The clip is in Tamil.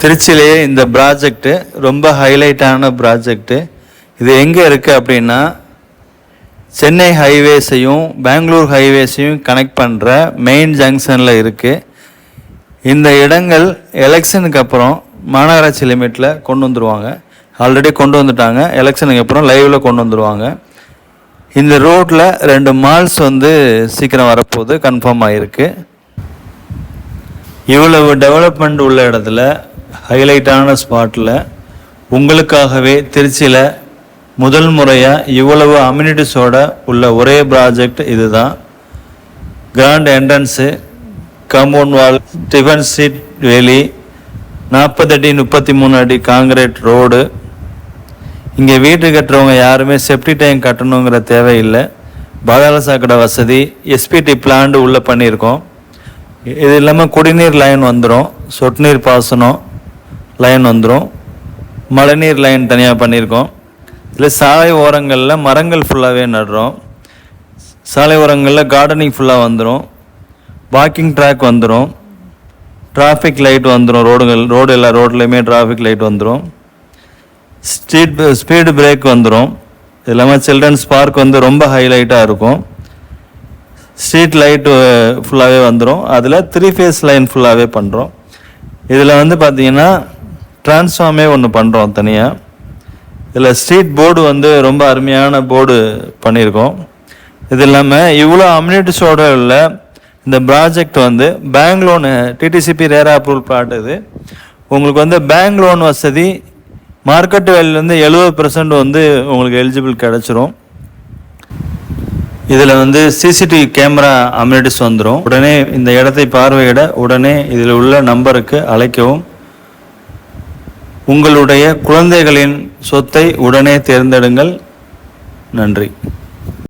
திருச்சியிலேயே இந்த ப்ராஜெக்ட்டு ரொம்ப ஹைலைட்டான ப்ராஜெக்ட்டு. இது எங்கே இருக்குது அப்படின்னா, சென்னை ஹைவேஸையும் பெங்களூர் ஹைவேஸையும் கனெக்ட் பண்ணுற மெயின் ஜங்ஷனில் இருக்குது. இந்த இடங்கள் எலெக்ஷனுக்கு அப்புறம் மாநகராட்சி லிமிட்டில் கொண்டு வந்துடுவாங்க. ஆல்ரெடி கொண்டு வந்துட்டாங்க. எலெக்ஷனுக்கு அப்புறம் லைவில் கொண்டு வந்துடுவாங்க. இந்த ரோட்டில் 2 மால்ஸ் சீக்கிரம் வரப்போகுது, கன்ஃபார்ம் ஆகிருக்கு. இவ்வளவு டெவலப்மெண்ட் உள்ள இடத்துல, ஹைலைட்டான ஸ்பாட்டில் உங்களுக்காகவே திருச்சியில் முதல் முறையாக இவ்வளவு அம்யூனிட்டிஸோட உள்ள ஒரே ப்ராஜெக்ட் இது தான். Grand entrance, compound wall, tiffin street வேலி, 40 அடி 33 அடி காங்கிரீட் ரோடு. இங்கே வீட்டு கட்டுறவங்க யாருமே செப்டி டேங்க் கட்டணுங்கிற தேவையில்லை. பாதாள சாக்கடை வசதி, எஸ்பிடி பிளான்ட் உள்ளே பண்ணியிருக்கோம். இது இல்லாமல் குடிநீர் லைன் வந்துடும், சொட்டு நீர் பாசனம் லைன் வந்துடும், மழைநீர் லைன் தனியாக பண்ணியிருக்கோம். இதில் சாலை ஓரங்களில் மரங்கள் ஃபுல்லாகவே நடுறோம். சாலை ஓரங்களில் கார்டனிங் ஃபுல்லாக வந்துடும், வாக்கிங் ட்ராக் வந்துடும், டிராஃபிக் லைட் வந்துடும். ரோடு எல்லா ரோட்லேயுமே டிராஃபிக் லைட் வந்துடும். ஸ்பீடு பிரேக் வந்துடும். இது இல்லாமல் சில்ட்ரன்ஸ் பார்க் ரொம்ப ஹைலைட்டாக இருக்கும். ஸ்ட்ரீட் லைட்டு ஃபுல்லாகவே வந்துடும். அதில் 3 ஃபேஸ் லைன் ஃபுல்லாகவே பண்ணுறோம். இதில் பார்த்தீங்கன்னா டிரான்ஸ்ஃபார்மே ஒன்று பண்ணுறோம் தனியாக. இதில் ஸ்ட்ரீட் போர்டு ரொம்ப அருமையான போர்டு பண்ணியிருக்கோம். இது இல்லாமல் இவ்வளோ அம்யூனிட்டிஸோடு உள்ள இந்த project bank loan, DTCP RERA approval plot. இது உங்களுக்கு பேங்க் லோன் வசதி மார்க்கெட் வேல்யூலேருந்து 70% உங்களுக்கு எலிஜிபிள் கிடச்சிரும். இதில் சிசிடிவி கேமரா அம்யூனிட்டிஸ் வந்துடும். உடனே இந்த இடத்தை பார்வையிட உடனே இதில் உள்ள நம்பருக்கு அழைக்கவும். உங்களுடைய குழந்தைகளின் சொத்தை உடனே தேர்ந்தெடுங்கள். நன்றி.